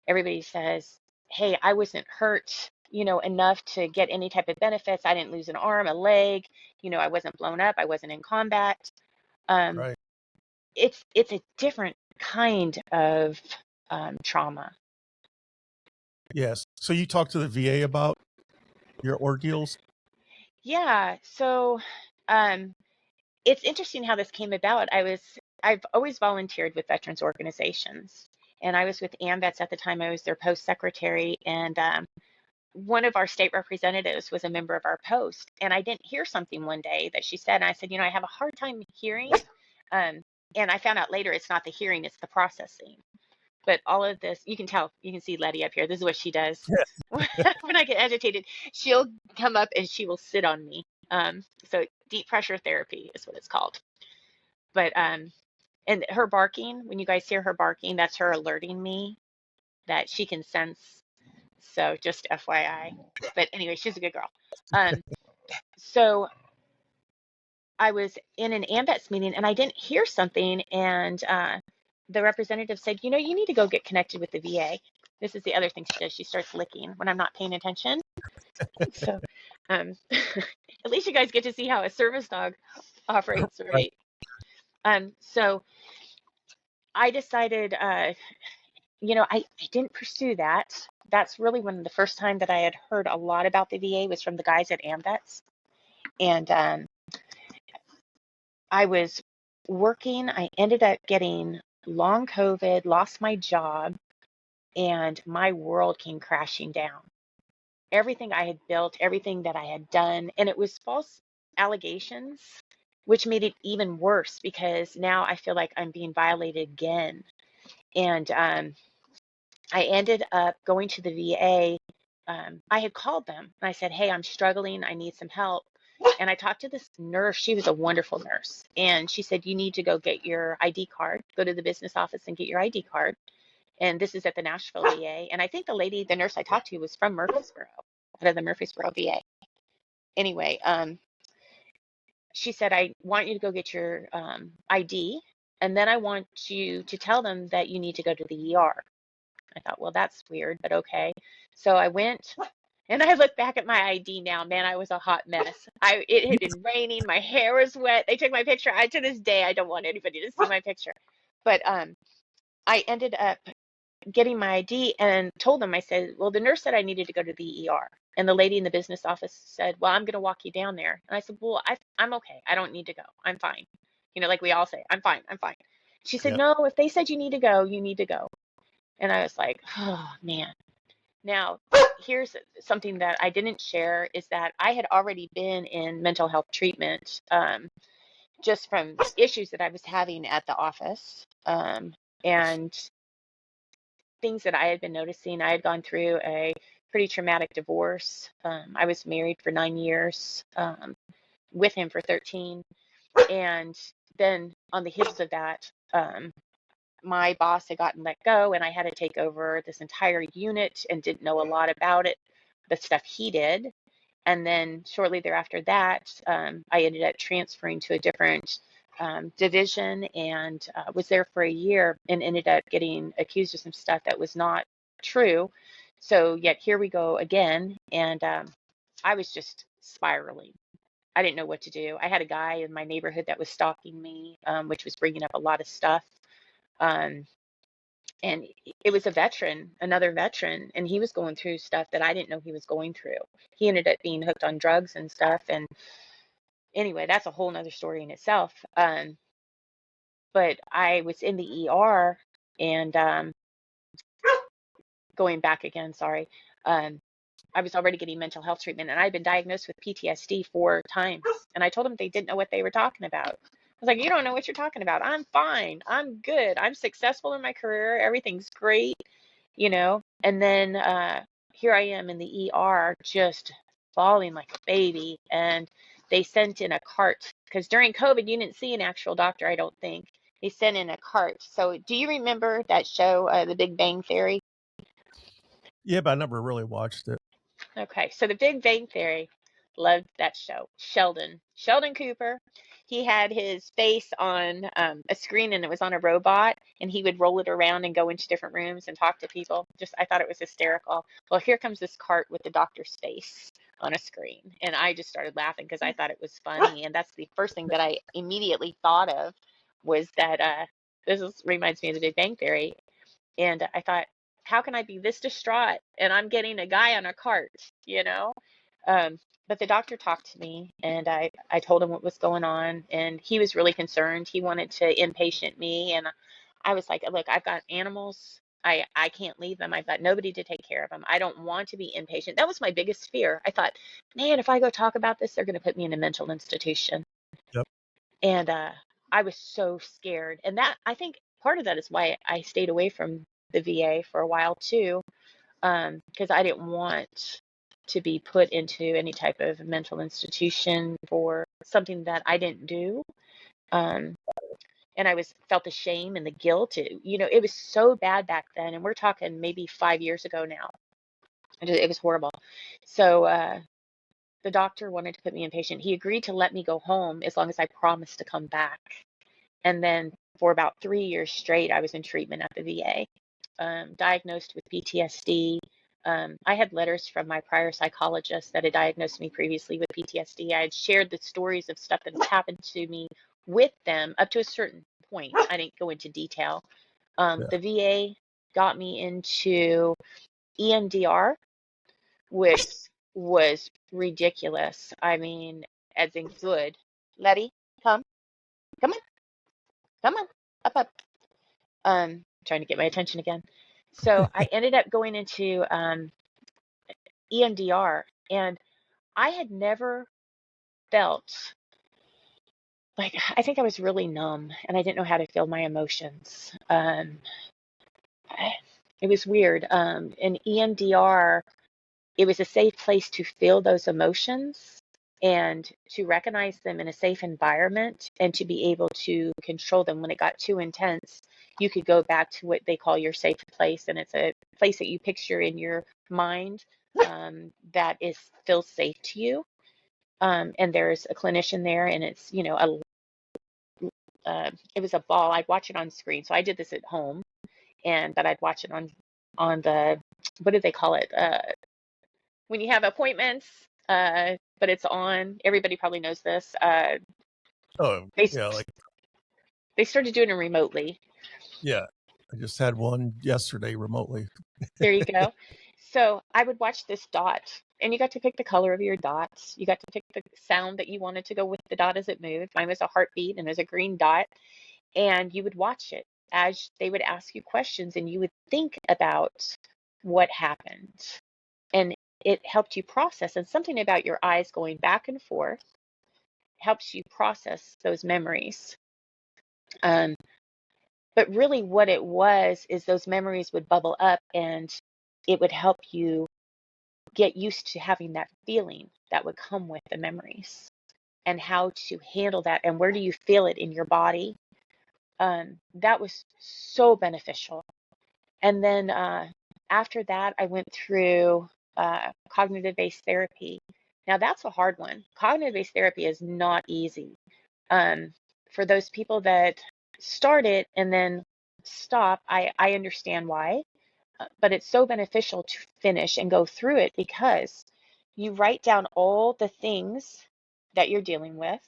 Everybody says, hey, I wasn't hurt, enough to get any type of benefits. I didn't lose an arm, a leg, I wasn't blown up. I wasn't in combat. Um, Right. it's a different kind of trauma. Yes. So you talked to the VA about your ordeals? Yeah. So it's interesting how this came about. I've always volunteered with veterans organizations, and I was with AMVETS at the time. I was their post secretary, and one of our state representatives was a member of our post, and I didn't hear something one day that she said, and I said, I have a hard time hearing. Um, and I found out later it's not the hearing, it's the processing. But all of this, you can see Letty up here. This is what she does. Yeah. When I get agitated, she'll come up and she will sit on me. So deep pressure therapy is what it's called. But and her barking, when you guys hear her barking, that's her alerting me that she can sense. So just FYI. But anyway, she's a good girl. Um, so I was in an AMVETS meeting and I didn't hear something, and the representative said, you need to go get connected with the VA. This is the other thing she does. She starts licking when I'm not paying attention. So at least you guys get to see how a service dog operates, Right. right? So I decided, I didn't pursue that. That's really when the first time that I had heard a lot about the VA was from the guys at AMVETS. And I was working. I ended up getting long COVID, lost my job, and my world came crashing down. Everything I had built, everything that I had done, and it was false allegations, which made it even worse because now I feel like I'm being violated again. And I ended up going to the VA. I had called them and I said, hey, I'm struggling. I need some help. And I talked to this nurse. She was a wonderful nurse. And she said, you need to go get your ID card, go to the business office and get your ID card. And this is at the Nashville VA. And I think the nurse I talked to was from Murfreesboro, out of the Murfreesboro VA. Anyway, she said, I want you to go get your ID. And then I want you to tell them that you need to go to the ER. I thought, well, that's weird, but okay. So I went and I look back at my ID now. Man, I was a hot mess. It had been raining, my hair was wet. They took my picture. To this day I don't want anybody to see my picture. But I ended up getting my ID and told them, I said, well, the nurse said I needed to go to the ER. And the lady in the business office said, well, I'm going to walk you down there. And I said, well, I'm okay. I don't need to go. I'm fine. Like we all say, I'm fine. I'm fine. She said, Yeah. no, if they said you need to go, you need to go. And I was like, oh, man. Now, here's something that I didn't share is that I had already been in mental health treatment just from issues that I was having at the office. And things that I had been noticing. I had gone through a pretty traumatic divorce. I was married for 9 years, with him for 13. And then on the heels of that, my boss had gotten let go, and I had to take over this entire unit and didn't know a lot about it, the stuff he did. And then shortly thereafter that, I ended up transferring to a different division and was there for a year and ended up getting accused of some stuff that was not true. So yet here we go again. And I was just spiraling. I didn't know what to do. I had a guy in my neighborhood that was stalking me, which was bringing up a lot of stuff. Um, and it was a veteran, another veteran, and he was going through stuff that I didn't know he was going through. He ended up being hooked on drugs and stuff. And anyway, that's a whole nother story in itself. But I was in the ER and going back again, sorry. I was already getting mental health treatment and I'd been diagnosed with PTSD 4 times. And I told them they didn't know what they were talking about. I was like, you don't know what you're talking about. I'm fine. I'm good. I'm successful in my career. Everything's great. And then here I am in the ER just falling like a baby. And they sent in a cart because during COVID, you didn't see an actual doctor, I don't think. They sent in a cart. So do you remember that show, The Big Bang Theory? Yeah, but I never really watched it. Okay, so The Big Bang Theory, loved that show. Sheldon Cooper, he had his face on a screen and it was on a robot, and he would roll it around and go into different rooms and talk to people. I thought it was hysterical. Well, here comes this cart with the doctor's face on a screen, and I just started laughing because I thought it was funny, and that's the first thing that I immediately thought of was that reminds me of The Big Bang Theory. And I thought, how can I be this distraught and I'm getting a guy on a cart? Um, but the doctor talked to me and I told him what was going on and he was really concerned. He wanted to inpatient me. And I was like, look, I've got animals. I can't leave them. I've got nobody to take care of them. I don't want to be inpatient. That was my biggest fear. I thought, man, if I go talk about this, they're going to put me in a mental institution. Yep. And I was so scared. And that, I think part of that is why I stayed away from the VA for a while too, because I didn't want to be put into any type of mental institution for something that I didn't do. Um, and I felt the shame and the guilt. It was so bad back then. And we're talking maybe 5 years ago now. It was horrible. So the doctor wanted to put me inpatient. He agreed to let me go home as long as I promised to come back. And then for about 3 years straight, I was in treatment at the VA, diagnosed with PTSD. I had letters from my prior psychologist that had diagnosed me previously with PTSD. I had shared the stories of stuff that had happened to me with them up to a certain point. I didn't go into detail. Yeah. The VA got me into EMDR, which was ridiculous. I mean, as in good. Letty, come, come on, come on, up. Trying to get my attention again. So I ended up going into EMDR, and I had never felt like I think I was really numb, and I didn't know how to feel my emotions. It was weird. In EMDR, it was a safe place to feel those emotions and to recognize them in a safe environment and to be able to control them. When it got too intense, you could go back to what they call your safe place, and it's a place that you picture in your mind that feels safe to you. And there's a clinician there, and it's it was a ball. I'd watch it on screen. So I did this at home, but I'd watch it on the, what do they call it? When you have appointments, but it's on. Everybody probably knows this. Oh, They yeah, like, they started doing it remotely. yeah. I just had one yesterday remotely. There you go. So I would watch this dot, and you got to pick the color of your dots. You got to pick the sound that you wanted to go with the dot as it moved. Mine was a heartbeat, and it was a green dot. And you would watch it as they would ask you questions, and you would think about what happened. And it helped you process. And something about your eyes going back and forth helps you process those memories. Um, but really, what it was is those memories would bubble up, and it would help you get used to having that feeling that would come with the memories and how to handle that and where do you feel it in your body. That was so beneficial. And then after that, I went through cognitive based therapy. Now, that's a hard one. Cognitive based therapy is not easy. Um, for those people that start it and then stop, I understand why, but it's so beneficial to finish and go through it because you write down all the things that you're dealing with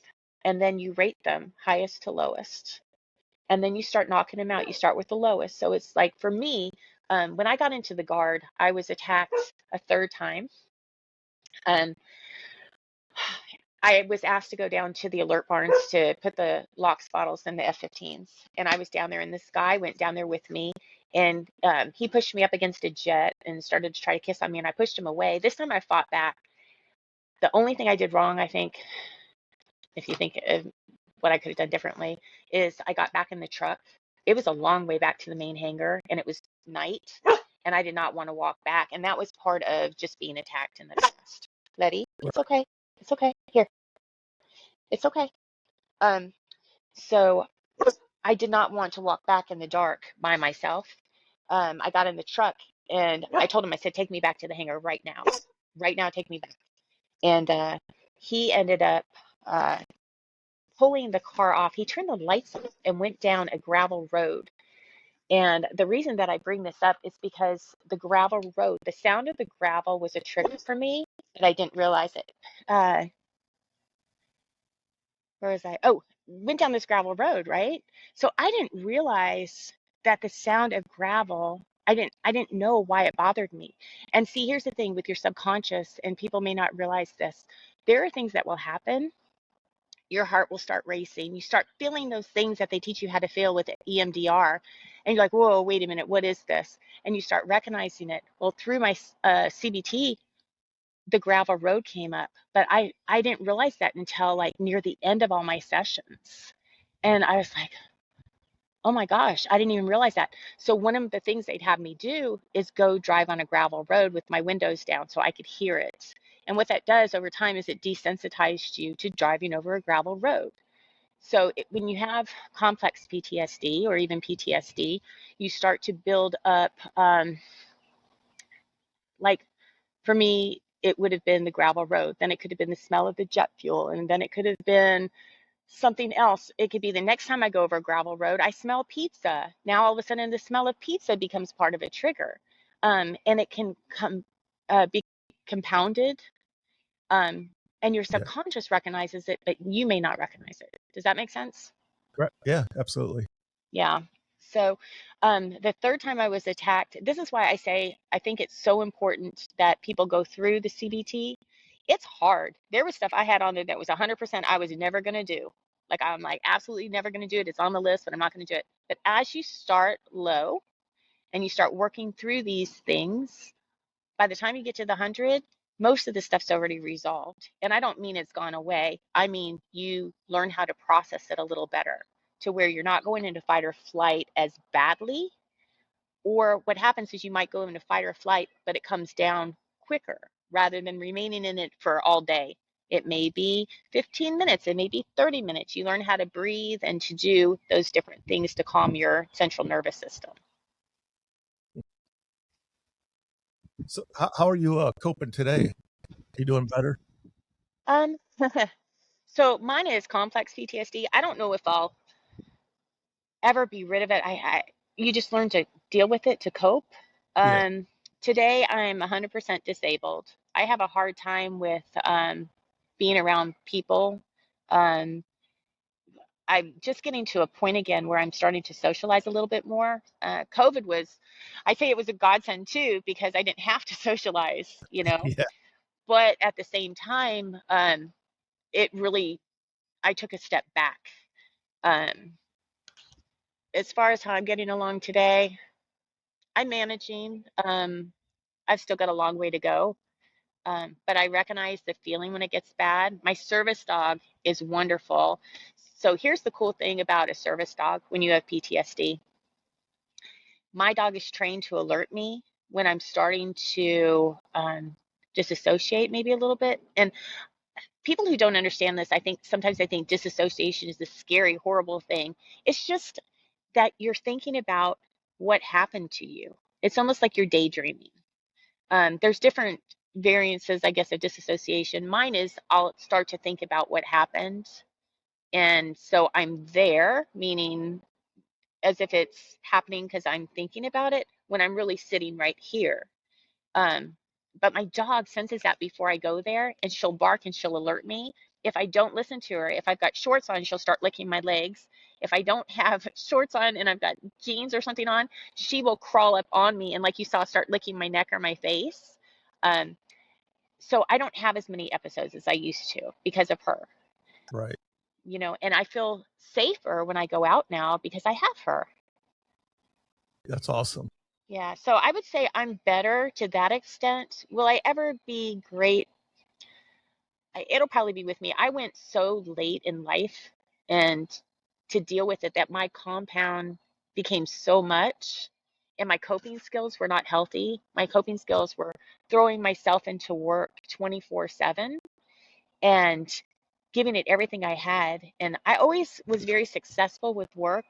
and then you rate them highest to lowest. And then you start knocking them out. You start with the lowest. So it's like for me, when I got into the guard, I was attacked a third time. Um, I was asked to go down to the alert barns to put the LOX bottles in the F-15s. And I was down there, and this guy went down there with me. And he pushed me up against a jet and started to try to kiss on me, and I pushed him away. This time I fought back. The only thing I did wrong, I think, if you think of what I could have done differently, is I got back in the truck. It was a long way back to the main hangar, and it was night, and I did not want to walk back. And that was part of just being attacked in the past. Letty, it's okay. It's okay. Here, it's okay. Um, so I did not want to walk back in the dark by myself. I got in the truck and I told him, I said, take me back to the hangar right now. Right now, take me back. And he ended up uh, pulling the car off. He turned the lights off and went down a gravel road. And the reason that I bring this up is because the gravel road, the sound of the gravel was a trigger for me, but I didn't realize it. Uh, where was I? Oh, went down this gravel road, right? So I didn't realize that the sound of gravel, I didn't know why it bothered me. And see, here's the thing with your subconscious, and people may not realize this. There are things that will happen. Your heart will start racing. You start feeling those things that they teach you how to feel with EMDR. And you're like, whoa, wait a minute, what is this? And you start recognizing it. Well, through my CBT, the gravel road came up, but I didn't realize that until like near the end of all my sessions. And I was like, oh my gosh, I didn't even realize that. So one of the things they'd have me do is go drive on a gravel road with my windows down so I could hear it. And what that does over time is it desensitized you to driving over a gravel road. So when you have complex PTSD or even PTSD, you start to build up like for me, it would have been the gravel road. Then it could have been the smell of the jet fuel. And then it could have been something else. It could be the next time I go over a gravel road, I smell pizza. Now all of a sudden the smell of pizza becomes part of a trigger. And it can be compounded. Um, and your Yeah. subconscious recognizes it, but you may not recognize it. Does that make sense? Right. Yeah, absolutely. Yeah. So the third time I was attacked, this is why I say I think it's so important that people go through the CBT. It's hard. There was stuff I had on there that was 100% I was never going to do. Like I'm like absolutely never going to do it. It's on the list, but I'm not going to do it. But as you start low and you start working through these things, by the time you get to the 100, most of the stuff's already resolved. And I don't mean it's gone away. I mean, you learn how to process it a little better to where you're not going into fight or flight as badly. Or what happens is you might go into fight or flight, but it comes down quicker rather than remaining in it for all day. It may be 15 minutes, it may be 30 minutes. You learn how to breathe and to do those different things to calm your central nervous system. So how are you coping today? You doing better? Um, so mine is complex PTSD. I don't know if I'll ever be rid of it. You just learn to deal with it, to cope. Yeah. Um, Today I'm 100% disabled. I have a hard time with being around people. Um, I'm just getting to a point again where I'm starting to socialize a little bit more. COVID was, I say it was a godsend too, because I didn't have to socialize, you know. Yeah. But at the same time, it really, I took a step back. Um, as far as how I'm getting along today, I'm managing. I've still got a long way to go. But I recognize the feeling when it gets bad. My service dog is wonderful. So here's the cool thing about a service dog when you have PTSD. My dog is trained to alert me when I'm starting to disassociate maybe a little bit. And people who don't understand this, I think sometimes I think disassociation is this scary, horrible thing. It's just that you're thinking about what happened to you. It's almost like you're daydreaming. There's different variances, I guess, of disassociation. Mine is I'll start to think about what happened. And so I'm there, meaning as if it's happening because I'm thinking about it when I'm really sitting right here. Um, but my dog senses that before I go there, and she'll bark and she'll alert me. If I don't listen to her, if I've got shorts on, she'll start licking my legs. If I don't have shorts on and I've got jeans or something on, she will crawl up on me and, like you saw, start licking my neck or my face. Um, so I don't have as many episodes as I used to because of her, Right. and I feel safer when I go out now because I have her. That's awesome. Yeah, so I would say I'm better to that extent. Will I ever be great? It'll probably be with me. I went so late in life and to deal with it that my compound became so much and my coping skills were not healthy. My coping skills were throwing myself into work 24/7 and giving it everything I had. And I always was very successful with work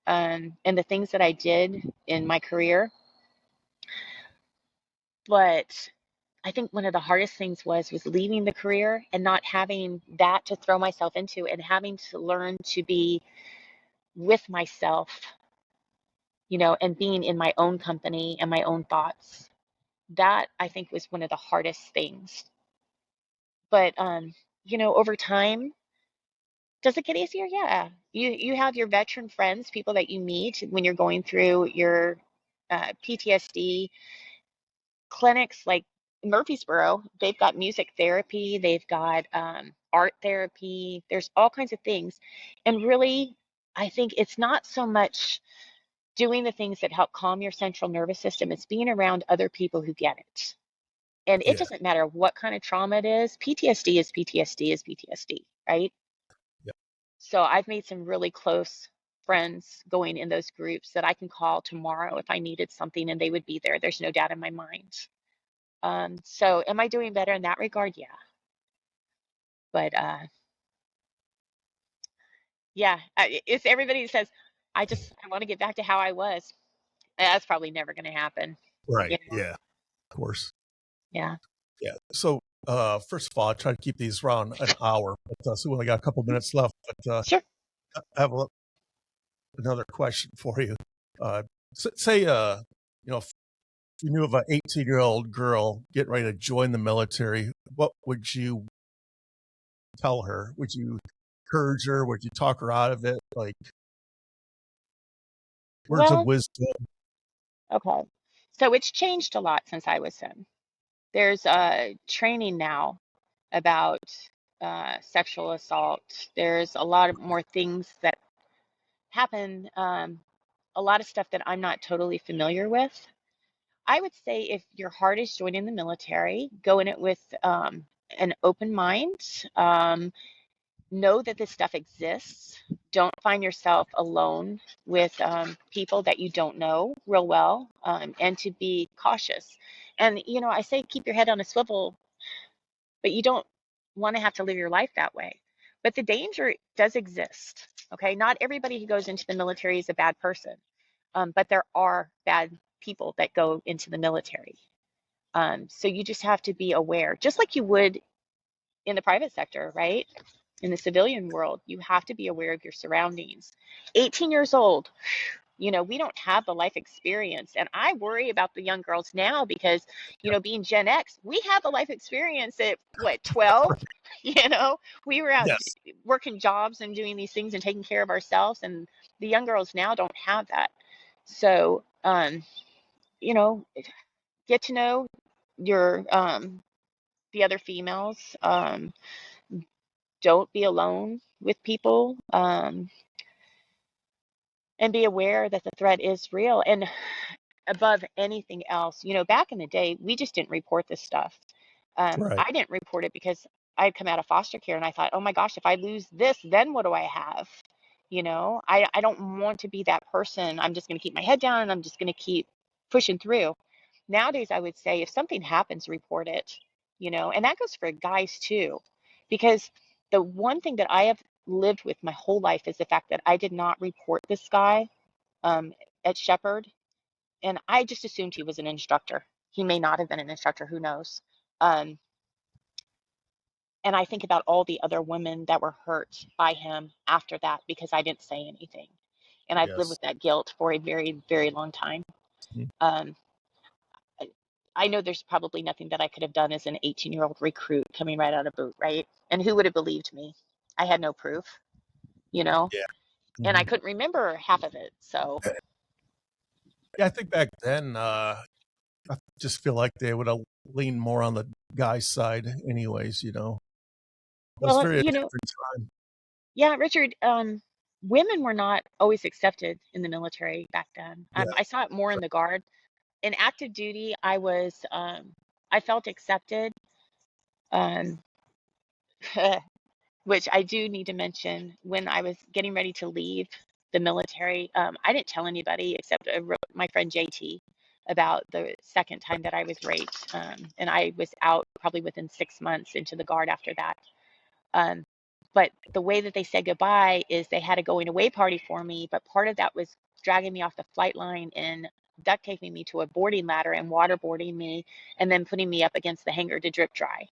and the things that I did in my career. But I think one of the hardest things was leaving the career and not having that to throw myself into and having to learn to be with myself, and being in my own company and my own thoughts. That I think was one of the hardest things. But over time, does it get easier? Yeah. You have your veteran friends, people that you meet when you're going through your PTSD clinics like Murfreesboro. They've got music therapy, they've got art therapy, there's all kinds of things. And really, I think it's not so much doing the things that help calm your central nervous system, it's being around other people who get it. And it Yeah. doesn't matter what kind of trauma it is, PTSD is PTSD is PTSD, right? Yeah. So I've made some really close friends going in those groups that I can call tomorrow if I needed something and they would be there. There's no doubt in my mind. So am I doing better in that regard? Yeah. But yeah, it's everybody who says, I want to get back to how I was. That's probably never going to happen. Right. Yeah. Yeah. Of course. Yeah. Yeah. So, first of all, I try to keep these around an hour, but so we only got a couple minutes left. But Sure. I have another question for you. Uh, say, if you knew of an 18-year-old girl getting ready to join the military, what would you tell her? Would you encourage her? Would you talk her out of it? Like words of Well, wisdom? okay. So it's changed a lot since I was in. There's training now about sexual assault. There's a lot of more things that happen, a lot of stuff that I'm not totally familiar with. I would say if your heart is joining the military, go in it with an open mind. Know that this stuff exists. Don't find yourself alone with people that you don't know real well, and to be cautious. And, I say keep your head on a swivel, but you don't want to have to live your life that way. But the danger does exist. Okay. Not everybody who goes into the military is a bad person, but there are bad people that go into the military. So you just have to be aware, just like you would in the private sector, right? in the civilian world, you have to be aware of your surroundings. 18 years old, we don't have the life experience. And I worry about the young girls now because, being Gen X, we have the life experience at what, 12? We were out Yes. working jobs and doing these things and taking care of ourselves. And the young girls now don't have that. So, you know, get to know your the other females. Don't be alone with people, and be aware that the threat is real. And above anything else, back in the day, we just didn't report this stuff. Right. I didn't report it because I'd come out of foster care and I thought, oh my gosh, if I lose this, then what do I have? I don't want to be that person. I'm just going to keep my head down and I'm just going to keep pushing through. Nowadays, I would say if something happens, report it, and that goes for guys too, because the one thing that I have lived with my whole life is the fact that I did not report this guy um, at Shepherd, and I just assumed he was an instructor. He may not have been an instructor, who knows? Um, and I think about all the other women that were hurt by him after that because I didn't say anything. And I've lived Yes. with that guilt for a very, very long time. Mhm. Um, I, I know there's probably nothing that I could have done as an 18-year-old recruit coming right out of boot, right? And who would have believed me? I had no proof, you know, Yeah. and I Hmm. couldn't remember half of it. So, Yeah, I think back then, I just feel like they would have leaned more on the guy's side anyways. But it's well, very a different time. yeah, Richard, women were not always accepted in the military back then. Yeah. I saw it more in the Guard. In active duty, I felt accepted, um, which I do need to mention. When I was getting ready to leave the military, I didn't tell anybody except my friend JT about the second time that I was raped. And I was out probably within 6 months into the Guard after that. Um, but the way that they said goodbye is they had a going away party for me, but part of that was dragging me off the flight line and duct taping me to a boarding ladder and waterboarding me and then putting me up against the hangar to drip dry.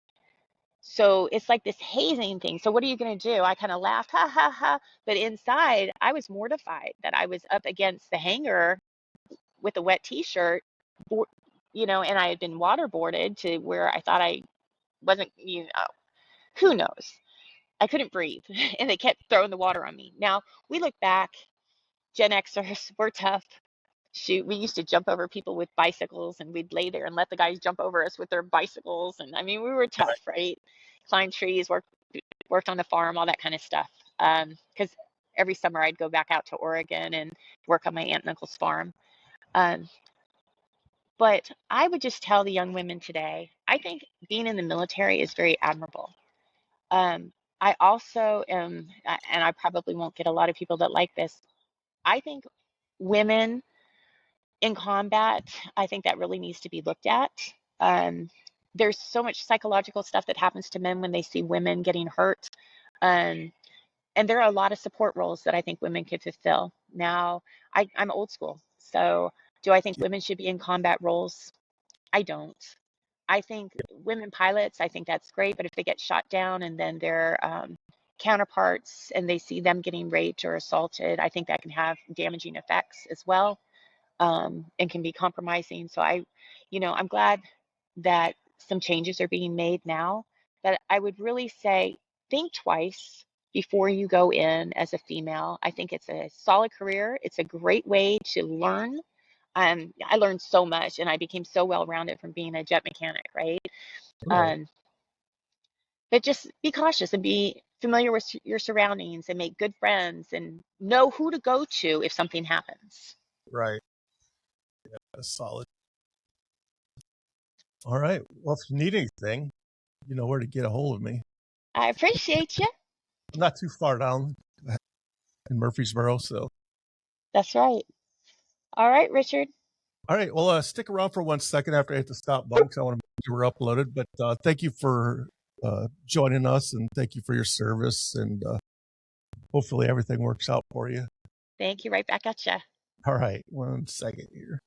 So it's like this hazing thing. So what are you going to do? I kind of laughed, ha ha ha. But inside, I was mortified that I was up against the hangar with a wet t-shirt, and I had been waterboarded to where I thought I wasn't, who knows? I couldn't breathe, and they kept throwing the water on me. Now, we look back, Gen Xers, we're tough. Shoot, we used to jump over people with bicycles, and we'd lay there and let the guys jump over us with their bicycles. And I mean, we were tough, right? Climbed trees, worked on the farm, all that kind of stuff. Because every summer I'd go back out to Oregon and work on my aunt and uncle's farm. Um, but I would just tell the young women today, I think being in the military is very admirable. Um, I also am, and I probably won't get a lot of people that like this. I think women in combat, I think that really needs to be looked at. Um, there's so much psychological stuff that happens to men when they see women getting hurt. Um, and there are a lot of support roles that I think women could fulfill. Now, I'm old school. So, do I think women should be in combat roles? I don't. I think women pilots, I think that's great, but if they get shot down and then their counterparts and they see them getting raped or assaulted, I think that can have damaging effects as well, and can be compromising. So I'm glad that some changes are being made now, but I would really say think twice before you go in as a female. I think it's a solid career. It's a great way to learn. I learned so much and I became so well-rounded from being a jet mechanic, right? Right. Um, but just be cautious and be familiar with your surroundings and make good friends and know who to go to if something happens. Right. That's solid. All right. Well, if you need anything, you know where to get a hold of me. I appreciate you. I'm not too far down in Murfreesboro, so. That's right. All right, Richard. All right. Well, stick around for 1 second after I hit the stop button because I want to make sure we're uploaded. But thank you for joining us, and thank you for your service. And hopefully everything works out for you. Thank you. Right back at you. All right. 1 second here.